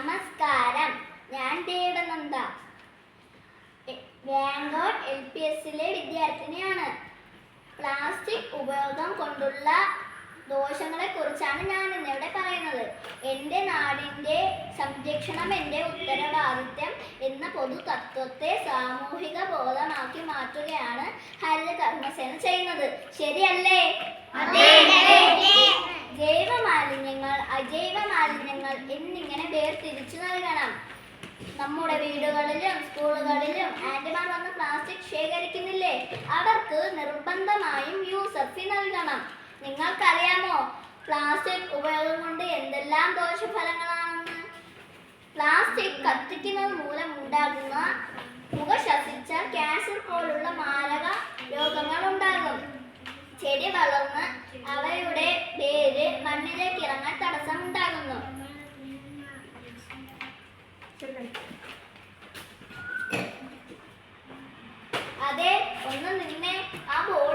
നമസ്കാരം, ഞാൻ ദേവനന്ദ. വാങ്കോട്ട് LPSലെ വിദ്യാർത്ഥിനിയാണ്. പ്ലാസ്റ്റിക് ഉപയോഗം കൊണ്ടുള്ള ദോഷങ്ങളെ കുറിച്ചാണ് ഞാൻ ഇന്നിവിടെ പറയുന്നത്. എൻ്റെ നാടിൻ്റെ സംരക്ഷണം എൻ്റെ ഉത്തരവാദിത്യം എന്ന പൊതു തത്വത്തെ സാമൂഹിക ബോധമാക്കി മാറ്റുകയാണ് ഹരിത കർമ്മസേന ചെയ്യുന്നത്. ശരിയല്ലേ? ജൈവ മാലിന്യങ്ങൾ, അജൈവ മാലിന്യങ്ങൾ എന്നിങ്ങനെ വേർതിരിച്ചു നൽകണം. നമ്മുടെ വീടുകളിലും സ്കൂളുകളിലും ആന്റിമാർ വന്ന് പ്ലാസ്റ്റിക് ശേഖരിക്കുന്നില്ലേ, അവർക്ക് നിർബന്ധമായും യൂസർ ഫീ നൽകണം. നിങ്ങൾക്കറിയാമോ പ്ലാസ്റ്റിക് ഉപയോഗം കൊണ്ട് എന്തെല്ലാം ദോഷഫലങ്ങളാണെന്ന്? പ്ലാസ്റ്റിക് കത്തിക്കുന്നത് മൂലം ഉണ്ടാകുന്ന മുഖശ്വസിച്ച ക്യാൻസർ പോലുള്ള മാരക രോഗങ്ങൾ ഉണ്ടാകും. ചെടി വളർന്ന് അവയുടെ വേര് മണ്ണിലേക്ക് ഇറങ്ങാൻ തടസ്സം ഉണ്ടാകുന്നു. അതെ, ഒന്ന് നിന്നെ, ആ ബോർഡ്